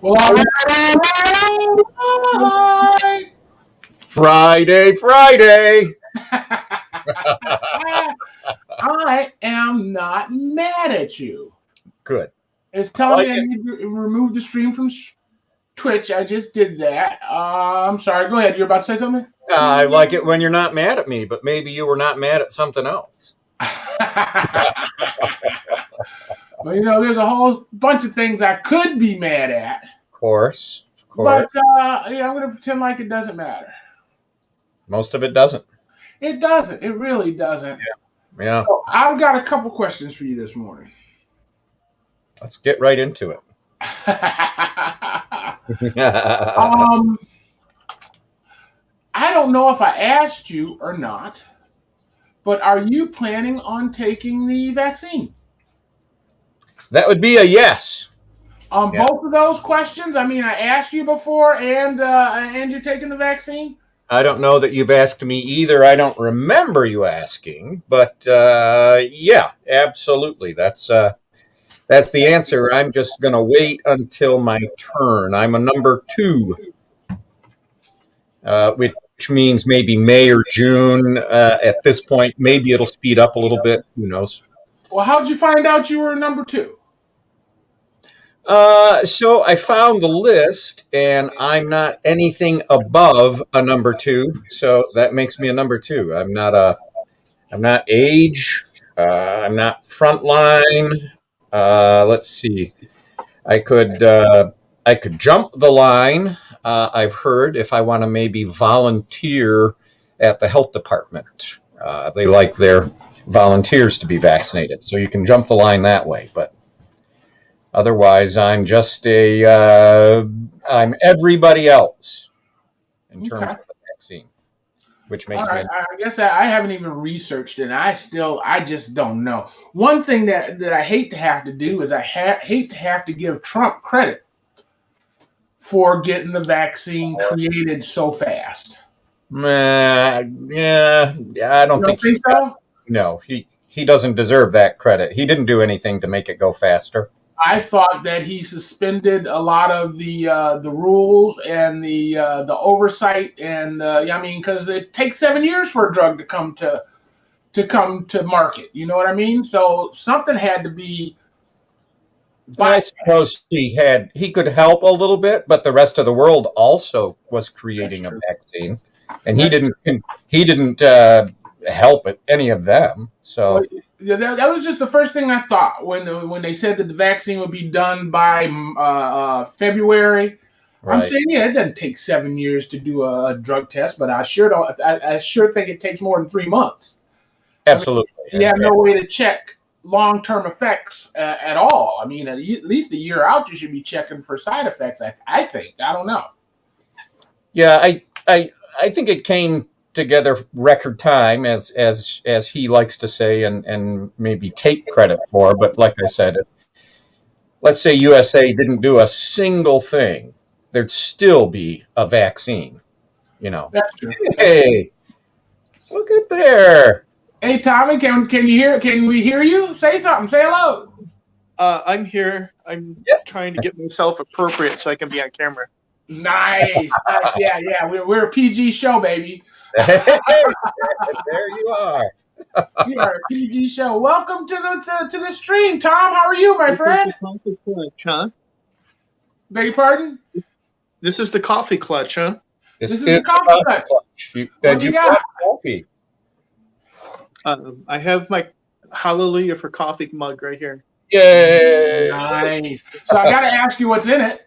Well, all right. Friday. I am not mad at you. Good. It's telling me I it. need to remove the stream from Twitch. I just did that. I'm sorry. Go ahead. You're about to say something? I like it when you're not mad at me, but maybe you were not mad at something else. Well, there's a whole bunch of things I could be mad at. Of course. But I'm going to pretend like it doesn't matter. Most of it doesn't. It doesn't. It really doesn't. Yeah. So I've got a couple questions for you this morning. Let's get right into it. I don't know if I asked you or not, but are you planning on taking the vaccine? That would be a yes. Both of those questions? I mean, I asked you before, and you're taking the vaccine? I don't know that you've asked me either. I don't remember you asking, but yeah, absolutely. That's the answer. I'm just going to wait until my turn. I'm a number 2, which means maybe May or June at this point. Maybe it'll speed up a little bit. Who knows? Well, how'd you find out you were number 2? So I found the list, and I'm not anything above a number 2. So that makes me a number 2. I'm not age. I'm not frontline. Let's see. I could jump the line. I've heard if I want to maybe volunteer at the health department. They like their volunteers to be vaccinated, so you can jump the line that way. But otherwise, I'm just I'm everybody else in terms of the vaccine, which makes me. I guess I haven't even researched it. I just don't know. One thing that I hate to have to do is I hate to have to give Trump credit for getting the vaccine created so fast. Yeah, I don't think so. No, he doesn't deserve that credit. He didn't do anything to make it go faster. I thought that he suspended a lot of the rules and the oversight, and because it takes 7 years for a drug to come to market. You know what I mean? So something had to be. I suppose he could help a little bit, but the rest of the world also was creating a vaccine, and he didn't help any of them. So. That was just the first thing I thought when they said that the vaccine would be done by February. Right. I'm saying, it doesn't take 7 years to do a drug test, but I sure think it takes more than 3 months. Absolutely. You have no way to check long-term effects at all. I mean, at least a year out, you should be checking for side effects. I think. I don't know. Yeah, I think it came together record time, as he likes to say, and maybe take credit for. But like I said, let's say USA didn't do a single thing, thered still be a vaccine. That's true. Hey, look at there. Hey, Tommy, can you hear? Can we hear you? Say something. Say hello. I'm here. I'm trying to get myself appropriate so I can be on camera. Nice. Yeah. We're a PG show, baby. There you are. We are a PG show. Welcome to the stream, Tom. How are you, my friend? Coffee clutch, huh? Beg your pardon? This is the coffee clutch, huh? This is the coffee clutch. What do you got? Coffee. I have my Hallelujah for Coffee mug right here. Yay! Nice. So I got to ask you what's in it.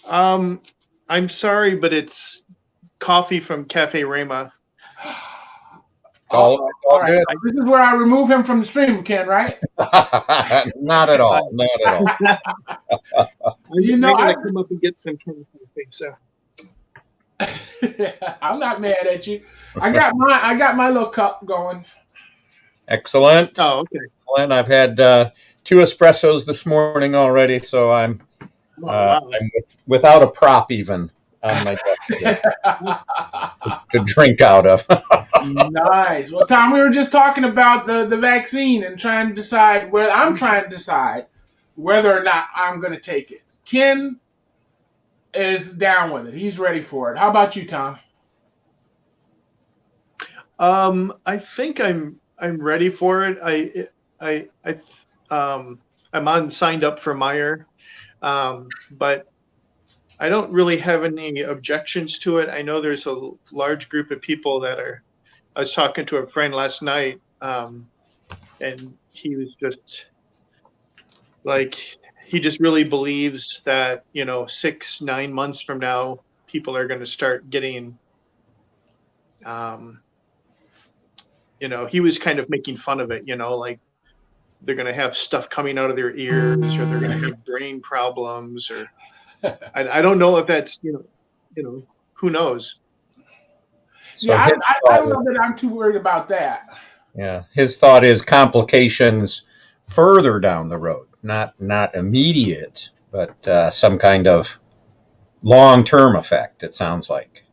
I'm sorry, but it's coffee from Cafe Rema. All right. This is where I remove him from the stream, Ken, right? Not at all. Not at all. I come up and get some kind of thing. So I'm not mad at you. I got my little cup going. Excellent. Oh, okay. Excellent. I've had 2 espressos this morning already, so I'm without a prop even on my desk to drink out of. Nice. Well, Tom, we were just talking about the vaccine and trying to decide whether or not I'm going to take it. Ken is down with it. He's ready for it. How about you, Tom? I think I'm ready for it. I'm signed up for Meyer, but I don't really have any objections to it. I know there's a large group of people that are. I was talking to a friend last night, and he was just like, he just really believes that 6-9 months from now, people are going to start getting. He was kind of making fun of it. Like they're going to have stuff coming out of their ears, or they're going to have brain problems, or I don't know if that's who knows. So yeah, I don't know that I'm too worried about that. Yeah, his thought is complications further down the road, not immediate, but some kind of long-term effect. It sounds like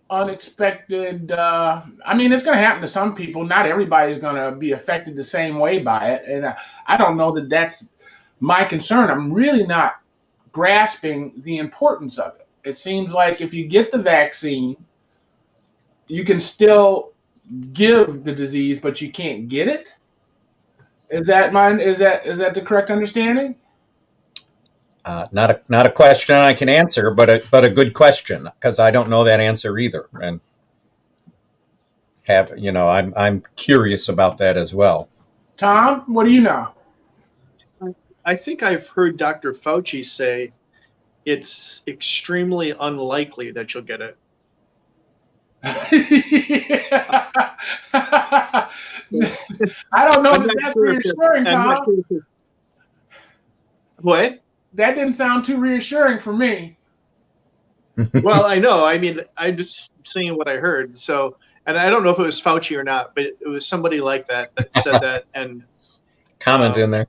Unexpected. I mean, it's going to happen to some people. Not everybody's going to be affected the same way by it, and I don't know that that's my concern. I'm really not grasping the importance of it. It seems like if you get the vaccine, you can still give the disease, but you can't get it. Is that the correct understanding? not a question I can answer, but a good question, because I don't know that answer either, and I'm curious about that as well. Tom, what do you know? I think I've heard Dr. Fauci say it's extremely unlikely that you'll get it. I don't know that that's reassuring, Tom. What? That didn't sound too reassuring for me. Well, I know. I mean, I'm just saying what I heard. So, and I don't know if it was Fauci or not, but it was somebody like that said that. And comment in there.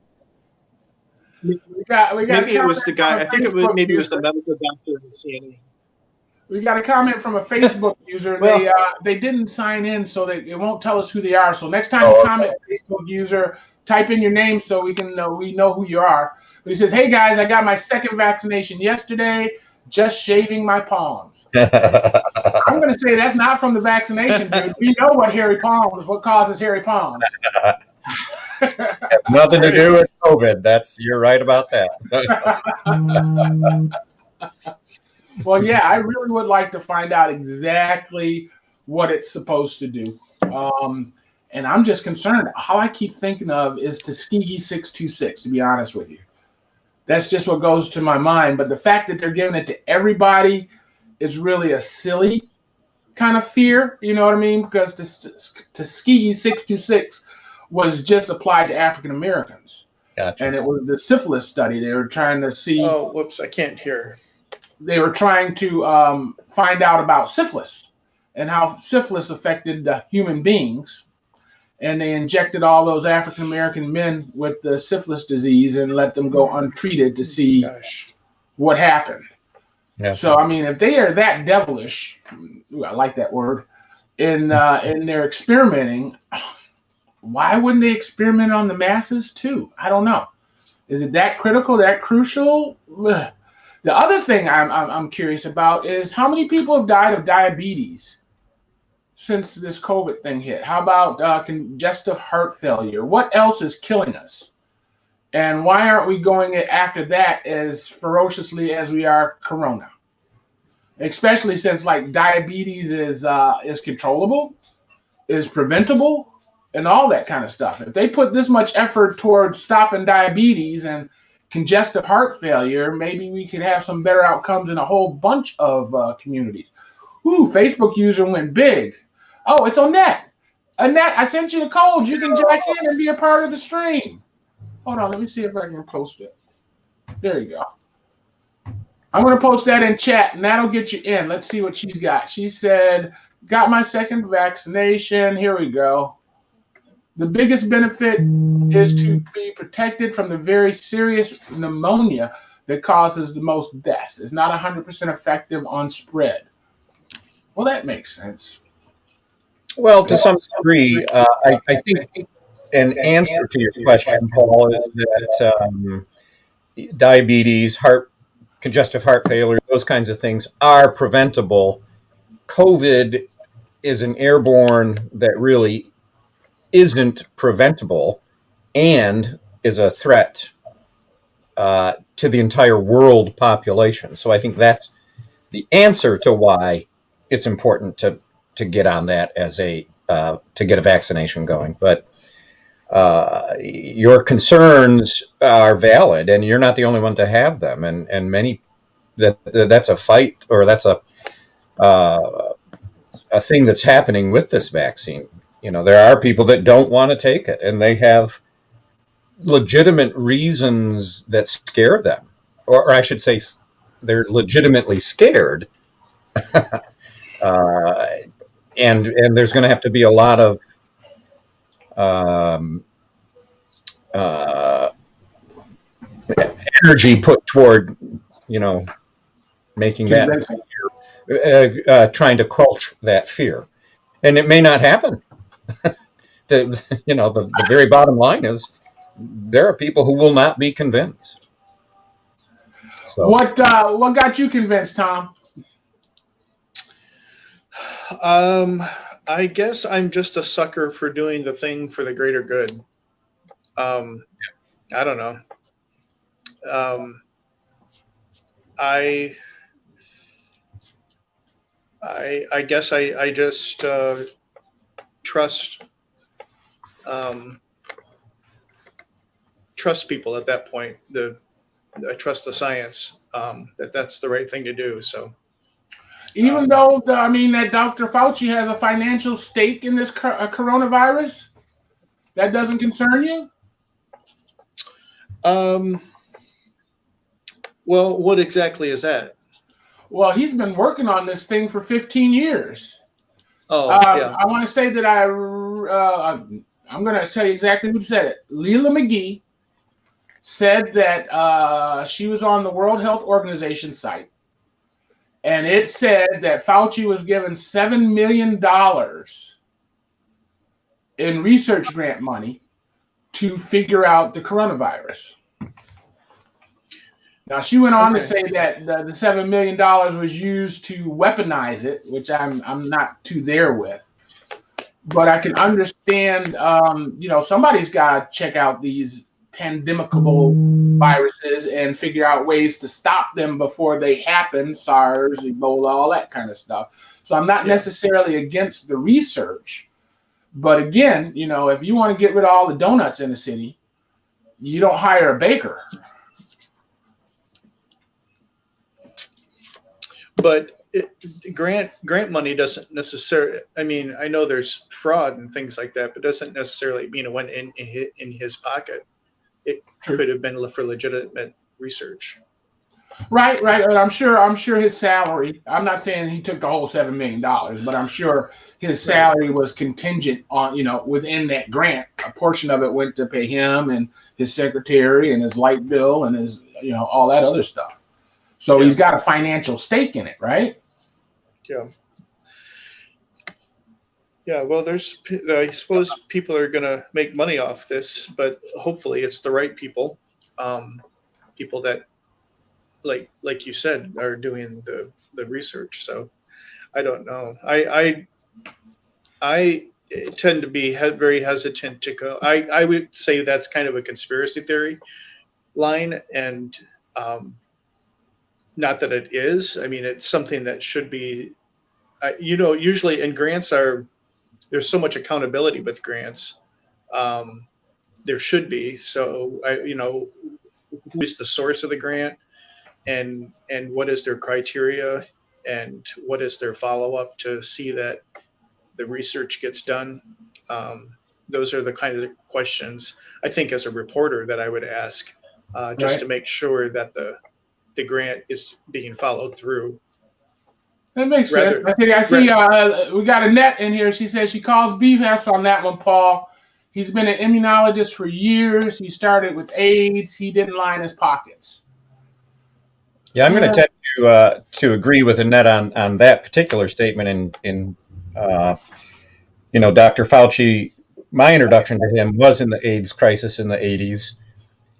We got maybe it was the guy. I think it was maybe it was the medical doctor in CNN. We got a comment from a Facebook user. They didn't sign in, so it won't tell us who they are. So next time you comment, Facebook user, type in your name so we know who you are. But he says, "Hey guys, I got my second vaccination yesterday. Just shaving my palms." I'm going to say that's not from the vaccination, dude. We know what causes hairy palms. Nothing to do with COVID. You're right about that. Well, yeah, I really would like to find out exactly what it's supposed to do. And I'm just concerned. All I keep thinking of is Tuskegee 626, to be honest with you. That's just what goes to my mind. But the fact that they're giving it to everybody is really a silly kind of fear. You know what I mean? Because Tuskegee 626 was just applied to African Americans. Gotcha. And it was the syphilis study. They were trying to see. Oh, whoops, I can't hear. They were trying to find out about syphilis and how syphilis affected human beings. And they injected all those African American men with the syphilis disease and let them go untreated to see what happened. Yeah. So, I mean, if they are that devilish, I like that word, in their experimenting, why wouldn't they experiment on the masses too? I don't know. Is it that critical, that crucial? Ugh. The other thing I'm curious about is how many people have died of diabetes since this COVID thing hit. How about congestive heart failure? What else is killing us? And why aren't we going after that as ferociously as we are corona? Especially since like diabetes is controllable, is preventable, and all that kind of stuff. If they put this much effort towards stopping diabetes and congestive heart failure, maybe we could have some better outcomes in a whole bunch of communities. Ooh, Facebook user went big. Oh, it's Annette. Annette, I sent you the code. You can jack in and be a part of the stream. Hold on, let me see if I can post it. There you go. I'm going to post that in chat, and that'll get you in. Let's see what she's got. She said, got my second vaccination. Here we go. The biggest benefit is to be protected from the very serious pneumonia that causes the most deaths. It's not 100% effective on spread. Well, that makes sense. Well, to some degree, I think an answer to your question, Paul, is that diabetes, congestive heart failure, those kinds of things are preventable. COVID is an airborne that really isn't preventable and is a threat to the entire world population. So I think that's the answer to why it's important to get on that as to get a vaccination going. But your concerns are valid, and you're not the only one to have them. And many that's a fight, or that's a thing that's happening with this vaccine. There are people that don't want to take it, and they have legitimate reasons that scare them, or I should say, they're legitimately scared. And there's going to have to be a lot of energy put toward, making that, trying to quench that fear. And it may not happen. The very bottom line is there are people who will not be convinced. So What got you convinced, Tom? I guess I'm just a sucker for doing the thing for the greater good. I don't know. I guess I just trust people at that point. I trust the science, that's the right thing to do. So Even though that Dr. Fauci has a financial stake in this coronavirus, that doesn't concern you? Well, what exactly is that? Well, he's been working on this thing for 15 years. Oh, yeah. I want to say that I'm going to tell you exactly who said it. Leila McGee said that she was on the World Health Organization site, and it said that Fauci was given $7 million in research grant money to figure out the coronavirus. Now, she went on to say that the $7 million was used to weaponize it, which I'm not too there with. But I can understand, somebody's got to check out these pandemicable viruses and figure out ways to stop them before they happen, SARS, Ebola, all that kind of stuff. So I'm not necessarily against the research. But again, if you want to get rid of all the donuts in the city, you don't hire a baker. But grant money doesn't necessarily. I mean, I know there's fraud and things like that, but doesn't necessarily mean it went in his pocket. It could have been for legitimate research. Right. And I'm sure his salary. I'm not saying he took the whole $7 million, but I'm sure his salary was contingent on within that grant. A portion of it went to pay him and his secretary and his light bill and his all that other stuff. So he's got a financial stake in it, right? Yeah. Yeah, well, I suppose people are going to make money off this, but hopefully it's the right people, people that, like you said, are doing the research. So I don't know. I tend to be very hesitant to go. I would say that's kind of a conspiracy theory line, and not that it is. I mean, it's something that should be, usually in grants there's so much accountability with grants. There should be. So, who is the source of the grant, and what is their criteria, and what is their follow-up to see that the research gets done? Those are the kind of questions I think as a reporter that I would ask, just to make sure that the grant is being followed through. That makes sense. I see we got Annette in here. She says she calls BS on that one, Paul. He's been an immunologist for years. He started with AIDS. He didn't line his pockets. Yeah, I'm going to tend to agree with Annette on that particular statement. In Dr. Fauci, my introduction to him was in the AIDS crisis in the 80s.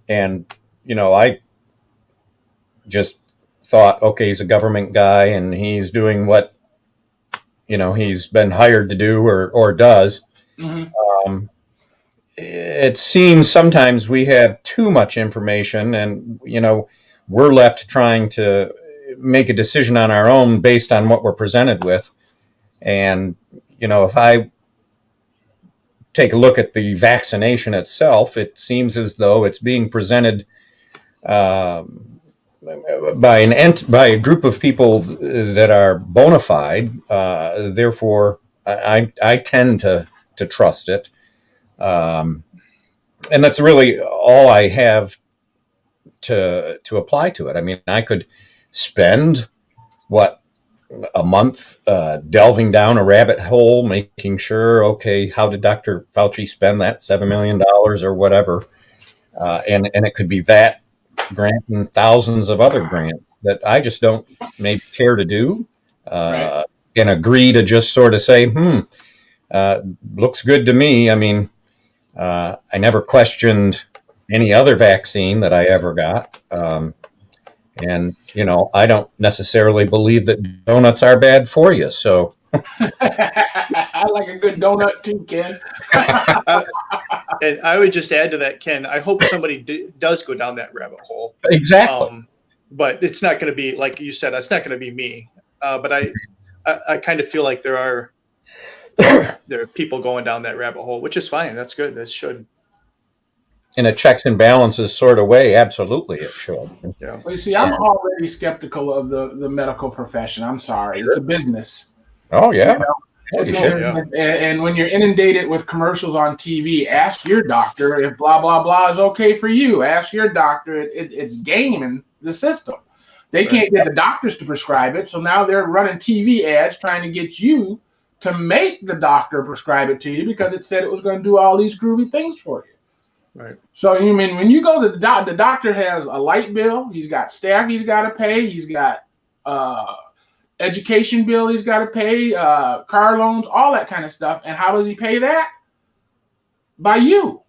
And, just thought, okay, he's a government guy and he's doing what, he's been hired to do or does. Mhm. It seems sometimes we have too much information and, we're left trying to make a decision on our own based on what we're presented with. And, if I take a look at the vaccination itself, it seems as though it's being presented by a group of people that are bona fide. Therefore, I tend to trust it. And that's really all I have to apply to it. I mean, I could spend a month delving down a rabbit hole, making sure, okay, how did Dr. Fauci spend that $7 million or whatever? And it could be that grant and thousands of other grants that I just don't maybe care to do Right. and agree to just sort of say, looks good to me. I mean, I never questioned any other vaccine that I ever got. And, I don't necessarily believe that donuts are bad for you. So I like a good donut too, Ken. And I would just add to that, Ken, I hope somebody does go down that rabbit hole. exactly. But it's not going to be, like you said, it's not going to be me. But I kind of feel like there are people going down that rabbit hole, which is fine. That's good. That should. In a checks and balances sort of way, absolutely it should. Yeah. Well, you see, I'm already skeptical of the medical profession. I'm sorry. Sure. It's a business. Oh, yeah. It's a business. And when you're inundated with commercials on TV, ask your doctor if blah, blah, blah is okay for you. Ask your doctor. It's gaming the system. They can't get the doctors to prescribe it. So now they're running TV ads trying to get you to make the doctor prescribe it to you because it said it was going to do all these groovy things for you. Right. So you mean when you go to the doctor has a light bill, he's got staff he's got to pay, he's got education bill he's got to pay, car loans, all that kind of stuff. And how does he pay that? By you.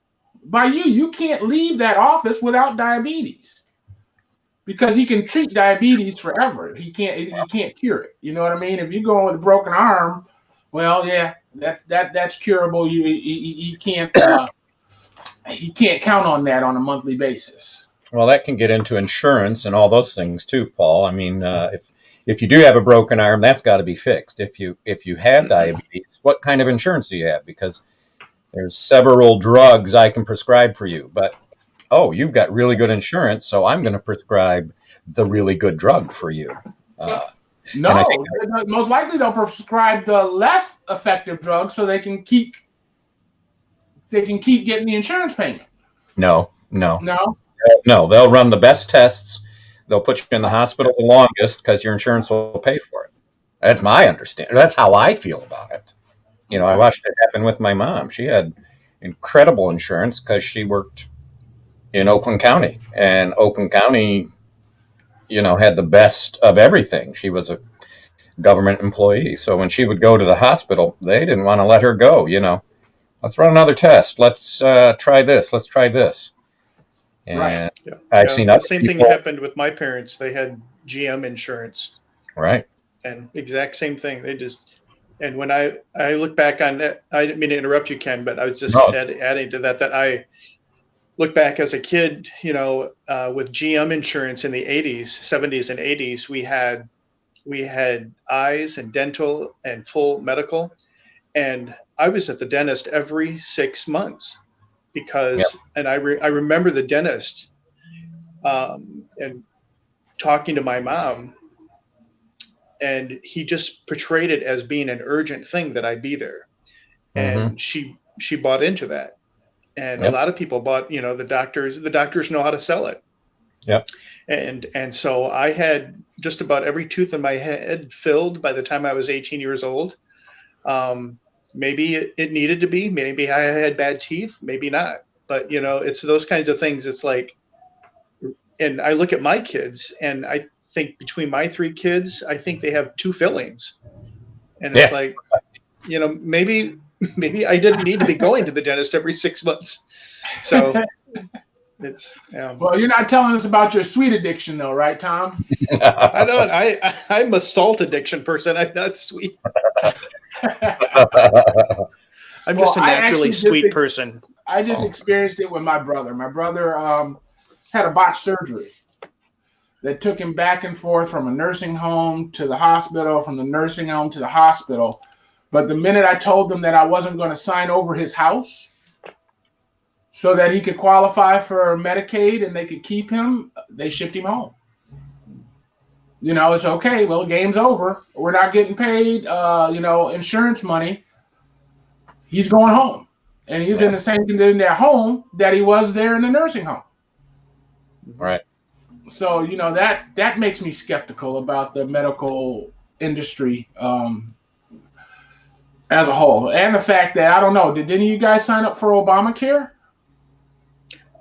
You can't leave that office without diabetes because he can treat diabetes forever. He can't cure it. You know what I mean? If you're going with a broken arm, well, yeah, that's curable. He can't. He can't count on that on a monthly basis. Well, that can get into insurance and all those things too, Paul. I mean, if you do have a broken arm, that's got to be fixed. If you have diabetes, what kind of insurance do you have? Because there's several drugs I can prescribe for you, but you've got really good insurance, so I'm going to prescribe the really good drug for you. No, most likely they'll prescribe the less effective drug so they can keep getting the insurance payment. No. They'll run the best tests. They'll put you in the hospital the longest because your insurance will pay for it. That's my understanding. That's how I feel about it. I watched it happen with my mom. She had incredible insurance because she worked in Oakland County, and Oakland County, had the best of everything. She was a government employee. So when she would go to the hospital, they didn't want to let her go, Let's run another test. Let's try this. Let's try this. And right. I've seen the same thing happened with my parents. They had GM insurance. Right. And exact same thing. And when I look back on that, I didn't mean to interrupt you, Ken, but I was just adding to that I look back as a kid, with GM insurance in the 80s, 70s and 80s, we had eyes and dental and full medical. And I was at the dentist every 6 months and I remember the dentist and talking to my mom, and he just portrayed it as being an urgent thing that I be there. And she bought into that. And a lot of people bought, the doctors know how to sell it. Yep. And so I had just about every tooth in my head filled by the time I was 18 years old. Maybe it needed to be, maybe I had bad teeth, maybe not, but it's those kinds of things. It's like, and I look at my kids and I think between my 3 kids, I think they have 2 fillings, and it's like, maybe I didn't need to be going to the dentist every 6 months. So It's Well, you're not telling us about your sweet addiction, though, right, Tom? I don't. I'm a salt addiction person. I'm not sweet. I'm just a Well, I naturally actually sweet person. I just experienced it with my brother. My brother had a botched surgery that took him back and forth from a nursing home to the hospital, from the nursing home to the hospital. But the minute I told them that I wasn't going to sign over his house so that he could qualify for Medicaid and they could keep him, they shipped him home. You know, it's okay. Well, game's over. We're not getting paid, insurance money. He's going home. And he's in the same condition at home that he was there in the nursing home. Right. So, that makes me skeptical about the medical industry as a whole. And the fact that, I don't know, did any of you guys sign up for Obamacare?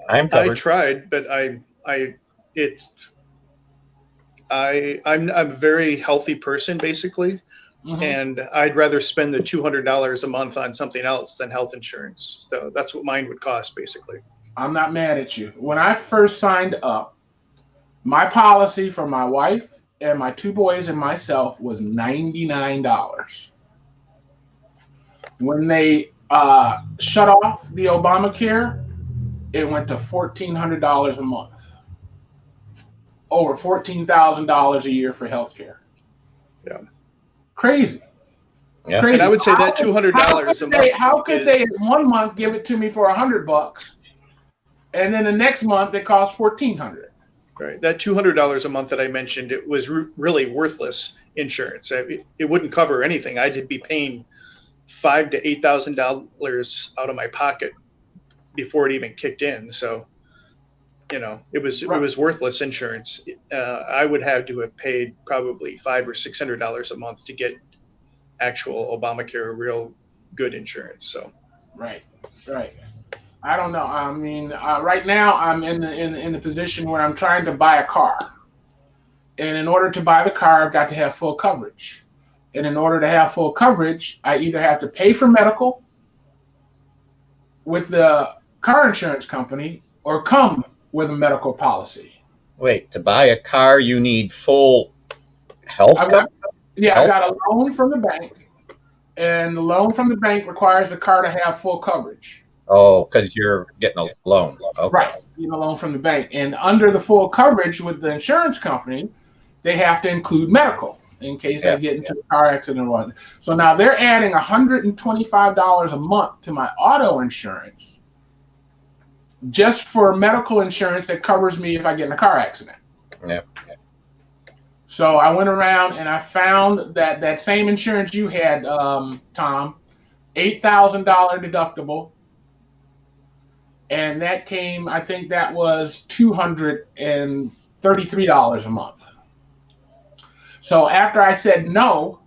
I'm I covered. tried, but I'm a very healthy person, basically. Mhm. And I'd rather spend the $200 a month on something else than health insurance. So that's what mine would cost, basically. I'm not mad at you. When I first signed up, my policy for my wife and my two boys and myself was $99. When they shut off the Obamacare, it went to $1,400 a month. Over $14,000 a year for healthcare. Yeah. Crazy. Yeah. Crazy. And I would say that $200 a month. How could they in 1 month give it to me for $100, and then the next month it costs $1,400? Right. That $200 a month that I mentioned, it was really worthless insurance. It wouldn't cover anything. I'd be paying $5,000 to $8,000 out of my pocket before it even kicked in. So, it was worthless insurance. I would have to have paid probably $500 or $600 a month to get actual Obamacare, real good insurance. So, Right. I don't know. I mean, right now I'm in the position where I'm trying to buy a car, and in order to buy the car, I've got to have full coverage. And in order to have full coverage, I either have to pay for medical with the car insurance company or come with a medical policy. Wait, to buy a car, you need full health I coverage? got a loan from the bank, and the loan from the bank requires the car to have full coverage. Oh, because you're getting a loan. Okay. Right, a loan from the bank. And under the full coverage with the insurance company, they have to include medical in case I get into a car accident or what. So now they're adding $125 a month to my auto insurance just for medical insurance that covers me if I get in a car accident. Yeah. So I went around and I found that same insurance you had, Tom, $8,000 deductible. And that came, I think that was $233 a month. So after I said no,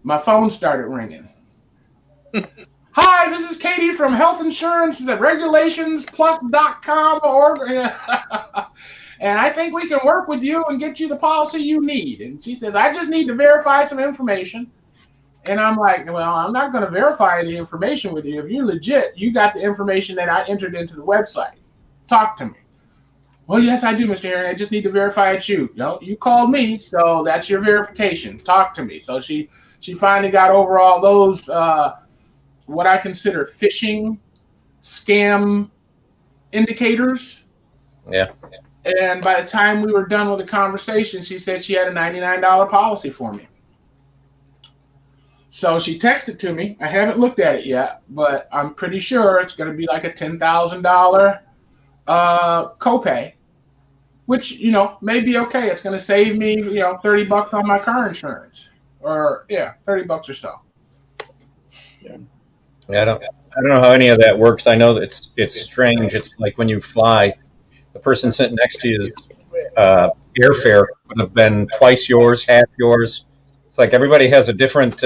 my phone started ringing. Hi, this is Katie from Health Insurance at regulationsplus.com. And I think we can work with you and get you the policy you need. And she says, I just need to verify some information. And I'm like, well, I'm not going to verify any information with you. If you're legit, you got the information that I entered into the website. Talk to me. Well, yes, I do, Mr. Herring. I just need to verify it's you. No, you called me, so that's your verification. Talk to me. So she finally got over all those, what I consider phishing, scam indicators. Yeah. And by the time we were done with the conversation, she said she had a $99 policy for me. So she texted to me. I haven't looked at it yet, but I'm pretty sure it's going to be like a $10,000 copay, which, may be okay. It's going to save me, $30 on my car insurance, or $30 or so. Yeah, I don't know how any of that works. I know that it's strange. It's like when you fly, the person sitting next to you's airfare would have been twice yours, half yours. It's like everybody has a different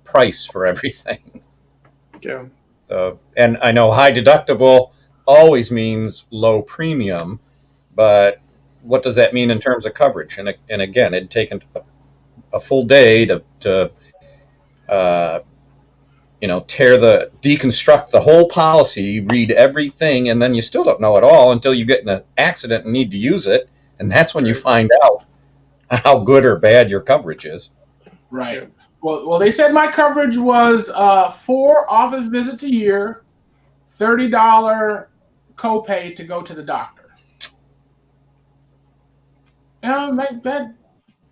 price for everything. Yeah. So, and I know high deductible always means low premium, but what does that mean in terms of coverage? And again, it'd taken a full day to deconstruct the whole policy, read everything, and then you still don't know it all until you get in an accident and need to use it. And that's when you find out how good or bad your coverage is. Right. Yeah. Well, they said my coverage was 4 office visits a year, $30 copay to go to the doctor.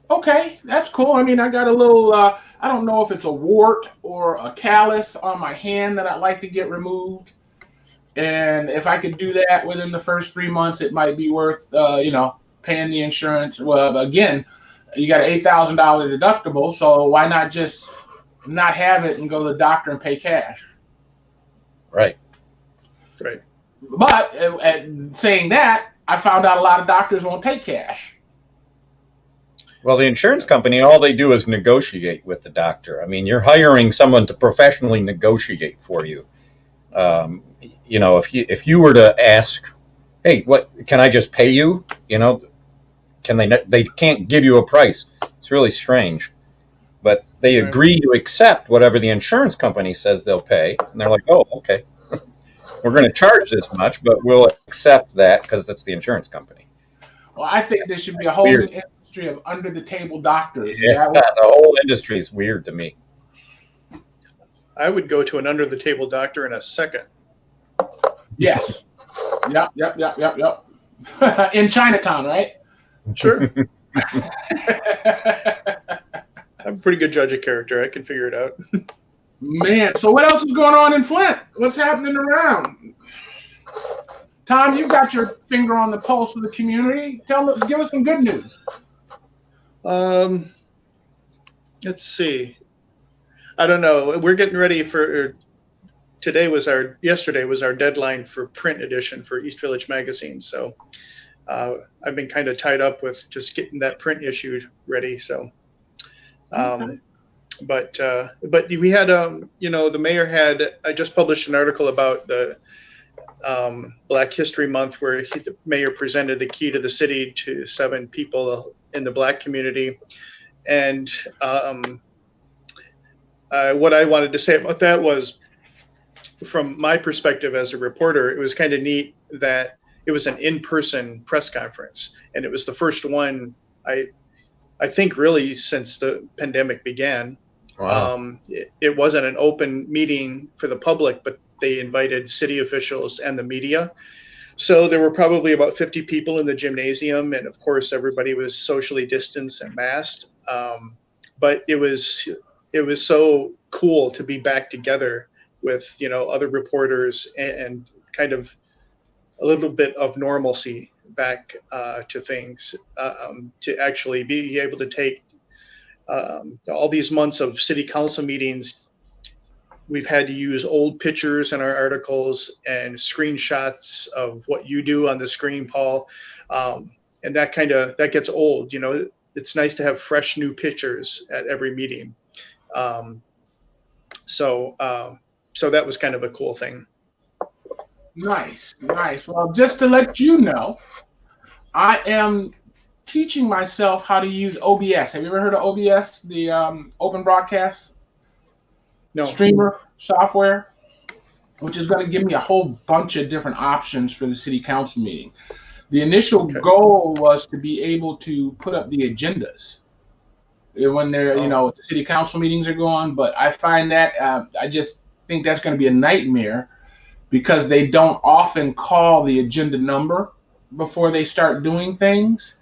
Okay, that's cool. I mean, I got a little, I don't know if it's a wart or a callus on my hand that I'd like to get removed. And if I could do that within the first 3 months, it might be worth, paying the insurance. Well, again, you got an $8,000 deductible, so why not just not have it and go to the doctor and pay cash? Right. But saying that, I found out a lot of doctors won't take cash. Well, the insurance company, all they do is negotiate with the doctor. I mean, you're hiring someone to professionally negotiate for you. If you were to ask, hey, what can I just pay you? They can't give you a price. It's really strange. But they agree to accept whatever the insurance company says they'll pay. And they're like, oh, okay. We're going to charge this much, but we'll accept that because that's the insurance company. Well, I think there should be a whole new industry of under-the-table doctors. Yeah, the whole industry is weird to me. I would go to an under-the-table doctor in a second. Yes. Yep. In Chinatown, right? Sure. I'm a pretty good judge of character. I can figure it out. Man, so what else is going on in Flint? What's happening around? Tom, you've got your finger on the pulse of the community. Give us some good news. Let's see. I don't know. We're getting ready for yesterday was our deadline for print edition for East Village Magazine. So I've been kind of tied up with just getting that print issue ready. So, but we had, the mayor I just published an article about the Black History Month where the mayor presented the key to the city to 7 people in the Black community. And what I wanted to say about that was, from my perspective as a reporter, it was kind of neat that it was an in-person press conference. And it was the first one, I think, really since the pandemic began. Wow. It wasn't an open meeting for the public, but they invited city officials and the media. So there were probably about 50 people in the gymnasium. And of course, everybody was socially distanced and masked. But it was so cool to be back together with, other reporters and kind of a little bit of normalcy back to things, to actually be able to take all these months of city council meetings. We've had to use old pictures in our articles and screenshots of what you do on the screen, Paul. And that gets old. It's nice to have fresh new pictures at every meeting. So that was kind of a cool thing. Nice. Well, just to let you know, I am teaching myself how to use OBS. Have you ever heard of OBS, the open broadcast streamer software, which is going to give me a whole bunch of different options for the city council meeting. The initial goal was to be able to put up the agendas when they're, the city council meetings are going. But I find that I just think that's going to be a nightmare because they don't often call the agenda number before they start doing things.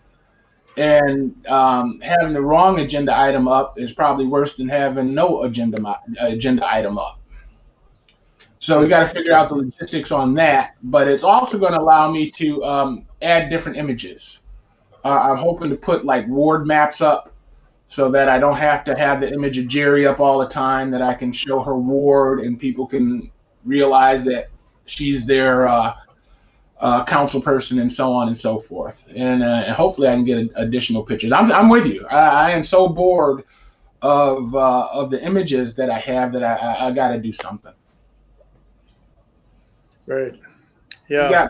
And having the wrong agenda item up is probably worse than having no agenda item up. So we got to figure out the logistics on that. But it's also going to allow me to add different images. I'm hoping to put like ward maps up so that I don't have to have the image of Jerry up all the time, that I can show her ward and people can realize that she's their council person and so on and so forth. And hopefully I can get additional pictures. I'm with you. I am so bored of the images that I have that I got to do something. Right. Yeah.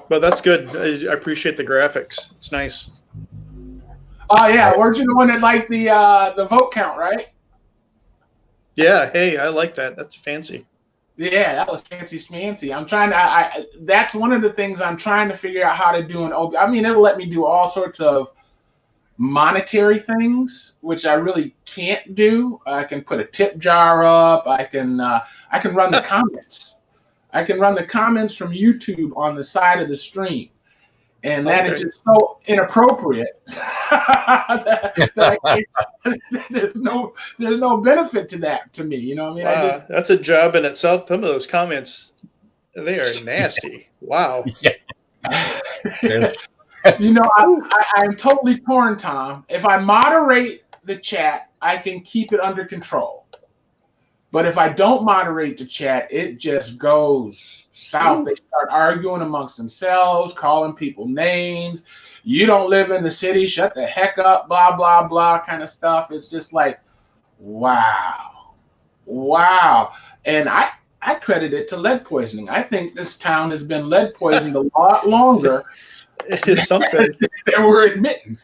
But that's good. I appreciate the graphics. It's nice. Oh yeah, weren't you the one that liked the vote count, right? Yeah. Hey, I like that. That's fancy. Yeah, that was fancy schmancy. I'm trying to. That's one of the things I'm trying to figure out how to do in OB. I mean, it'll let me do all sorts of monetary things, which I really can't do. I can put a tip jar up. I can run the comments. I can run the comments from YouTube on the side of the stream, and that is Okay. just so inappropriate that I can't, there's no benefit to that to me. You know what I mean? I just That's a job in itself. Some of those comments, they are nasty. Wow. Yeah. There's- You know, I'm totally torn, Tom. If I moderate the chat, I can keep it under control. But if I don't moderate the chat, it just goes south. Ooh. They start arguing amongst themselves, calling people names. You don't live in the city, shut the heck up, blah, blah, blah, kind of stuff. It's just like, wow. Wow. And I credit it to lead poisoning. I think this town has been lead poisoned a lot longer It is something. than we're admitting.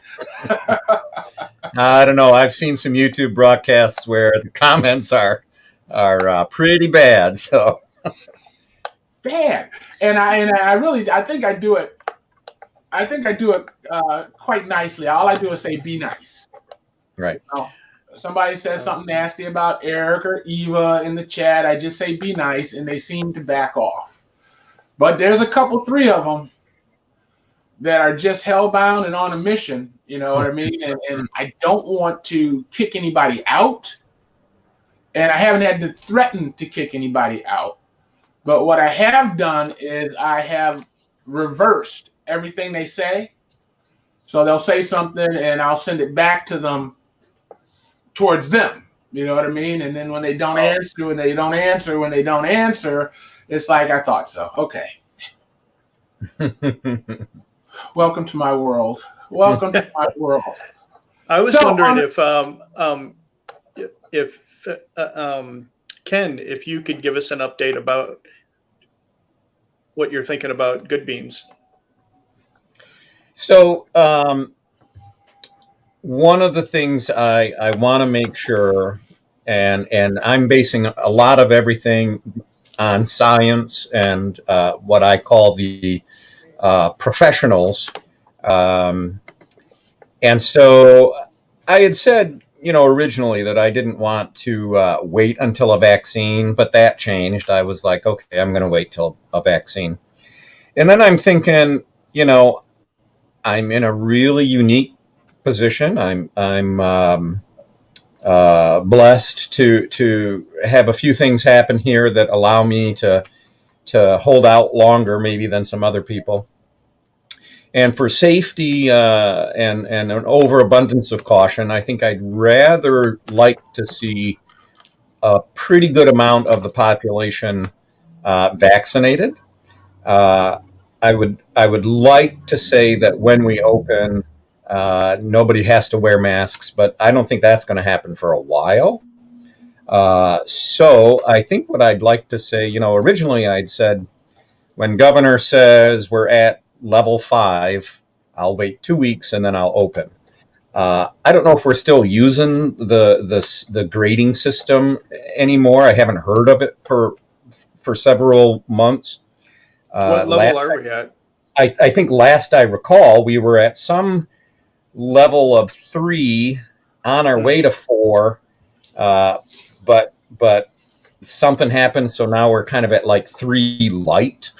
I don't know. I've seen some YouTube broadcasts where the comments are pretty bad. So Bad. And I really I think I do it. I think I do it quite nicely. All I do is say be nice. right. You know, somebody says something nasty about Eric or Eva in the chat, I just say be nice, and they seem to back off. But there's a couple, three of them that are just hellbound and on a mission. You know what I mean? And I don't want to kick anybody out, and I haven't had to threaten to kick anybody out. But what I have done is I have reversed everything they say. So they'll say something and I'll send it back to them towards them. You know what I mean? And then when they don't answer, it's like, I thought so. Okay. Welcome to my world. Welcome to my world. I was wondering if Ken, if you could give us an update about what you're thinking about Good Beans. So one of the things I want to make sure, and I'm basing a lot of everything on science and what I call the professionals. And so I had said, originally that I didn't want to wait until a vaccine, but that changed. I was like, okay, I'm going to wait till a vaccine. And then I'm thinking, I'm in a really unique position. I'm blessed to have a few things happen here that allow me to hold out longer, maybe than some other people. And for safety and an overabundance of caution, I think I'd rather like to see a pretty good amount of the population vaccinated. I would like to say that when we open, nobody has to wear masks, but I don't think that's going to happen for a while. So I think what I'd like to say, originally I'd said when governor says we're at level 5, I'll wait 2 weeks and then I'll open. I don't know if we're still using the grading system anymore. I haven't heard of it for several months. What level are we at? I think last I recall, we were at some level of 3 on our way to 4, but something happened, so now we're kind of at like 3 light,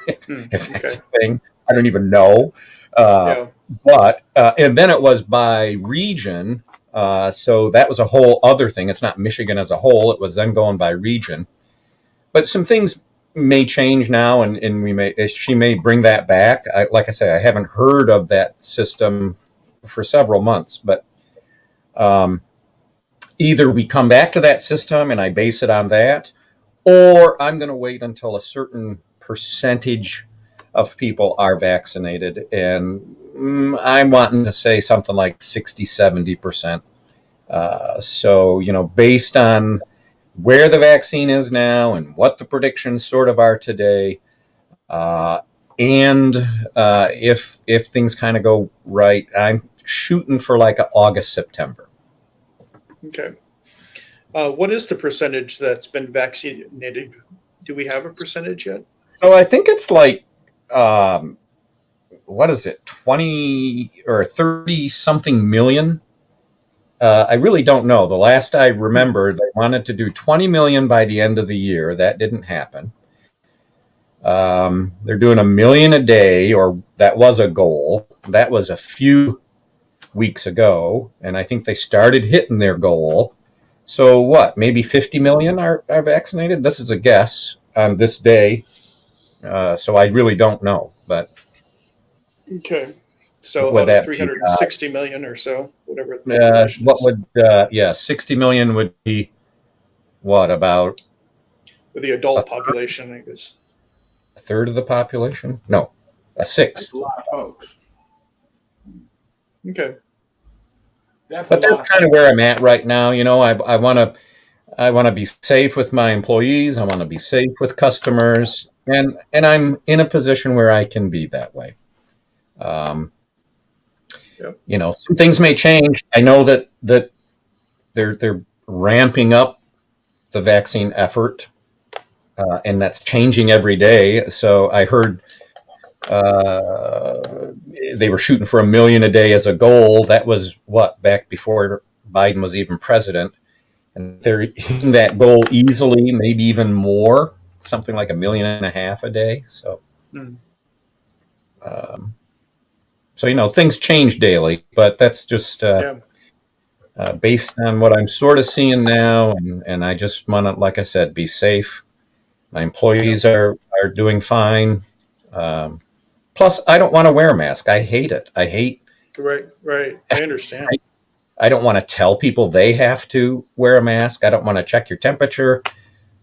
if that's a thing. I don't even know. But and then it was by region, so that was a whole other thing. It's not Michigan as a whole. It was then going by region. But some things may change now, and she may bring that back. Like I say, I haven't heard of that system for several months, but either we come back to that system and I base it on that, or I'm going to wait until a certain percentage of people are vaccinated, and I'm wanting to say something like 60-70%. So, based on where the vaccine is now and what the predictions sort of are today, and if things kind of go right, I'm shooting for like August, September. Okay. What is the percentage that's been vaccinated? Do we have a percentage yet? So I think it's like, what is it, 20 or 30 something million? I really don't know. The last I remember, they wanted to do 20 million by the end of the year. That didn't happen. They're doing 1 million a day, or that was a goal. That was a few weeks ago, and I think they started hitting their goal. So what? Maybe 50 million are vaccinated. This is a guess on this day, so I really don't know. But Okay. So would out of that 360 million or so, whatever the be? population What is. would? 60 million would be what, about With the adult population, I guess. a third of the population? No, a That's sixth. a lot of folks. Okay. That's But a lot that's of kind of where I'm at right now. You know, I want to be safe with my employees. I want to be safe with customers, and I'm in a position where I can be that way. Yep. You know, some things may change. I know that they're ramping up the vaccine effort, and that's changing every day. So I heard they were shooting for 1 million a day as a goal. That was what, back before Biden was even president, and they're hitting that goal easily, maybe even more, something like 1.5 million a day. So, so you know, things change daily, but that's just Yeah. based on what I'm sort of seeing now, and I just want to, like I said, be safe. My employees are doing fine. Plus, I don't want to wear a mask. I hate it. I hate. Right. I understand. I don't want to tell people they have to wear a mask. I don't want to check your temperature.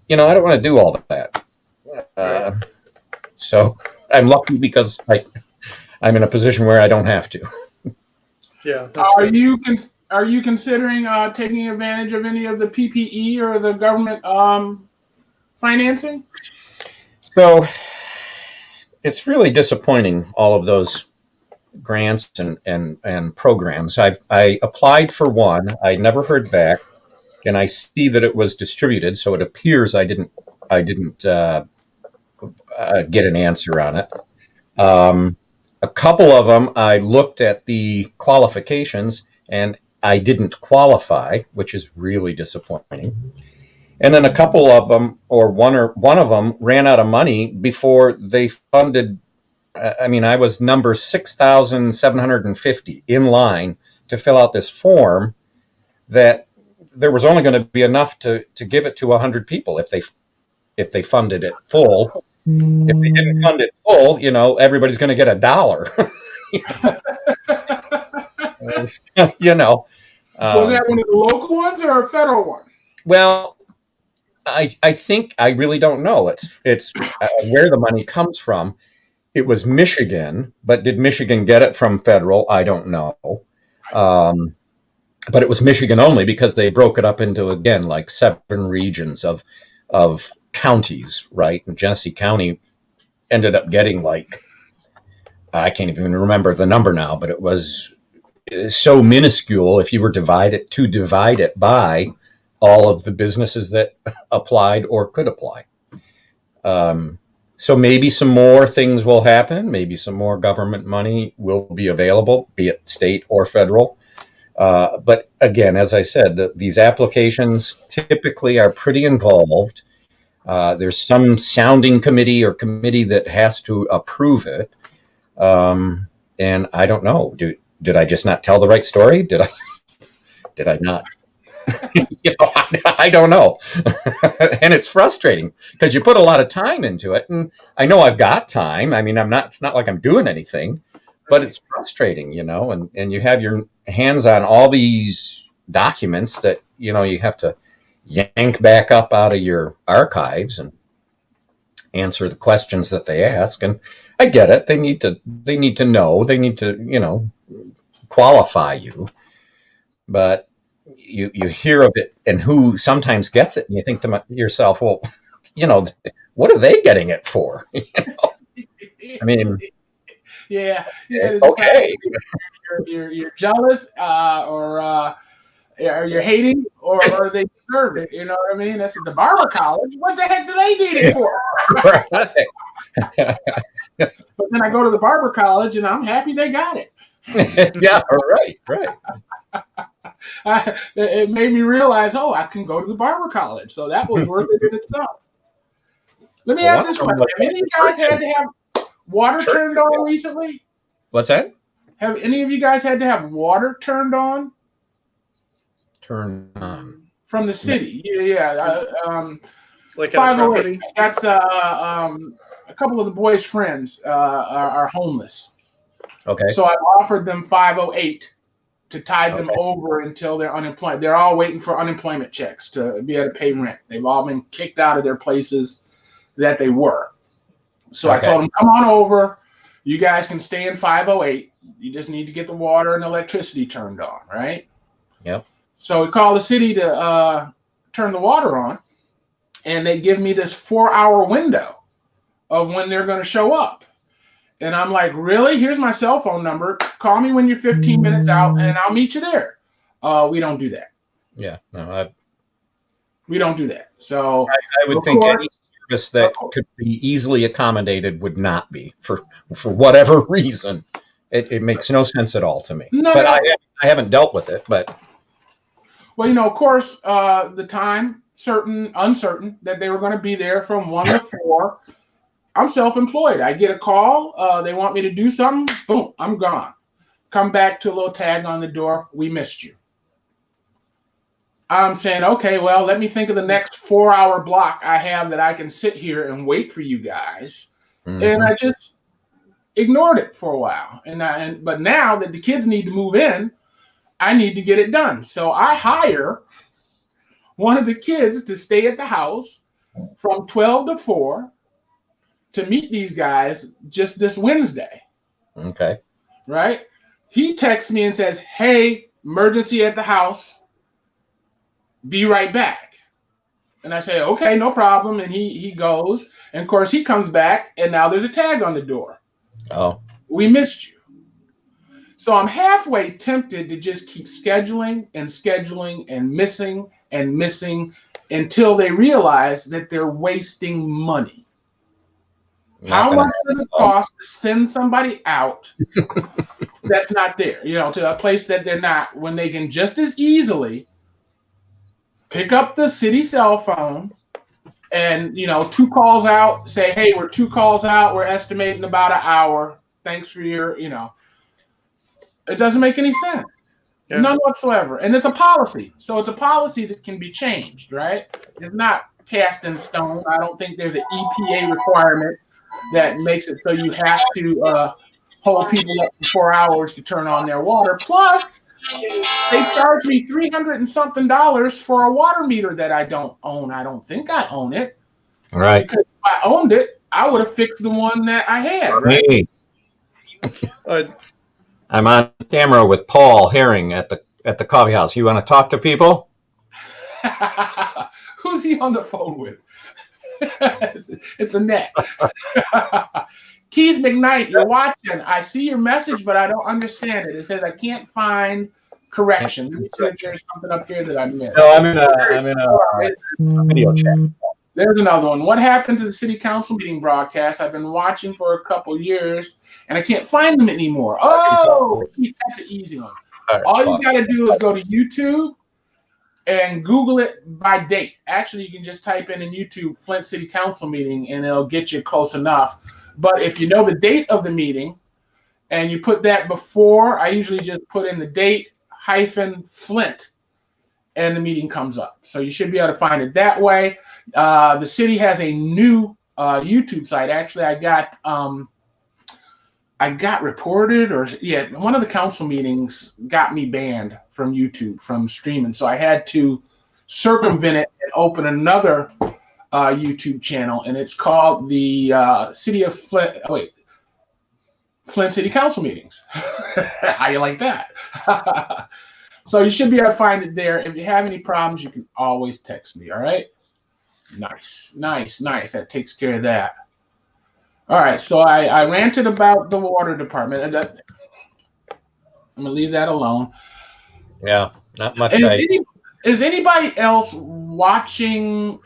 You know, I don't want to do all of that. Right. So I'm lucky because I'm in a position where I don't have to. Yeah. That's Are good. you considering taking advantage of any of the PPE or the government financing? So it's really disappointing, all of those grants and programs. I applied for one. I never heard back, and I see that it was distributed. So it appears I didn't get an answer on it. A couple of them, I looked at the qualifications and I didn't qualify, which is really disappointing. And then a couple of them, or one of them, ran out of money before they funded. I mean, I was number 6,750 in line to fill out this form. That there was only going to be enough to give it to 100 people if they funded it full. If they didn't fund it full, you know, everybody's going to get $1. You know, Was that one of the local ones or a federal one? well, I think I really don't know. It's where the money comes from. It was Michigan, but did Michigan get it from federal? I don't know. But it was Michigan only because they broke it up into, again, like 7 regions of counties, right? And Genesee County ended up getting, like, I can't even remember the number now, but it was so minuscule if you were divide it by all of the businesses that applied or could apply. So maybe some more things will happen. Maybe some more government money will be available, be it state or federal. But again, as I said, these applications typically are pretty involved. There's some sounding committee or committee that has to approve it. And I don't know. Did I just not tell the right story? Did I not? I don't know. And it's frustrating because you put a lot of time into it, and I know I've got time. I mean, it's not like I'm doing anything, but it's frustrating, you know, and you have your hands on all these documents that, you know, you have to yank back up out of your archives and answer the questions that they ask. And I get it. They need to know, they need to, you know, qualify you, but you hear of it and who sometimes gets it, and you think to yourself, well, you know, what are they getting it for? You know? I mean, yeah. Okay. You're jealous, or Are you hating or they deserve it? You know what I mean? That's at the Barber College. What the heck do they need it for? But then I go to the Barber College and I'm happy they got it. Yeah, right. It made me realize, I can go to the Barber College. So that was worth it in itself. Let me ask this question. Have any of you guys had to have water turned on recently? What's that? Have any of you guys had to have water turned on? Turn on. From the city? Yeah. Like at a property? That's a couple of the boys' friends are homeless. Okay. So I offered them 508 to tide them over until they're unemployed. They're all waiting for unemployment checks to be able to pay rent. They've all been kicked out of their places that they were. So I told them, come on over. You guys can stay in 508. You just need to get the water and electricity turned on, right? Yep. So we call the city to turn the water on, and they give me this 4-hour window of when they're going to show up. And I'm like, really? Here's my cell phone number. Call me when you're 15 minutes out, and I'll meet you there. We don't do that. Yeah, no, we don't do that. So I would think any service that could be easily accommodated would not be for whatever reason. It makes no sense at all to me. No, but I haven't dealt with it. But well, of course, the time uncertain that they were going to be there from 1 to 4. I'm self-employed. I get a call. They want me to do something. Boom, I'm gone. Come back to a little tag on the door. We missed you. I'm saying, okay, well, let me think of the next 4-hour block I have that I can sit here and wait for you guys. Mm-hmm. And I just ignored it for a while. But now that the kids need to move in, I need to get it done. So I hire one of the kids to stay at the house from 12 to 4 to meet these guys just this Wednesday. Okay. Right? He texts me and says, hey, emergency at the house. Be right back. And I say, okay, no problem. And he goes. And of course, he comes back, and now there's a tag on the door. Oh. We missed you. So I'm halfway tempted to just keep scheduling and missing until they realize that they're wasting money. How much does it cost to send somebody out that's not there, to a place that they're not, when they can just as easily pick up the city cell phone and, 2 calls out, say, hey, we're 2 calls out. We're estimating about an hour. Thanks for your, it doesn't make any sense. Yeah. None whatsoever. And it's a policy. So it's a policy that can be changed, right? It's not cast in stone. I don't think there's an EPA requirement that makes it so you have to hold people up for 4 hours to turn on their water. Plus, they charge me $300 and something for a water meter that I don't own. I don't think I own it. Right. Because if I owned it, I would have fixed the one that I had. Right? Hey. I'm on camera with Paul Herring at the coffee house. You want to talk to people? Who's he on the phone with? It's Annette. Keith McKnight, you're watching. I see your message, but I don't understand it. It says I can't find correction. Let me see if there's something up here that I missed. No, I'm in a video chat. There's another one. What happened to the city council meeting broadcast? I've been watching for a couple years, and I can't find them anymore. Oh, that's an easy one. All you got to do is go to YouTube and Google it by date. Actually, you can just type in YouTube Flint City Council meeting, and it'll get you close enough. But if you know the date of the meeting, and you put that before, I usually just put in the date -Flint, and the meeting comes up. So you should be able to find it that way. The city has a new YouTube site. Actually, I got reported, one of the council meetings got me banned from YouTube from streaming. So I had to circumvent it and open another YouTube channel, and it's called the City of Flint. Flint City Council meetings. How you like that? So you should be able to find it there. If you have any problems, you can always text me. All right. Nice. That takes care of that. All right, so I ranted about the water department. I'm going to leave that alone. Yeah. Not much. Is anybody else watching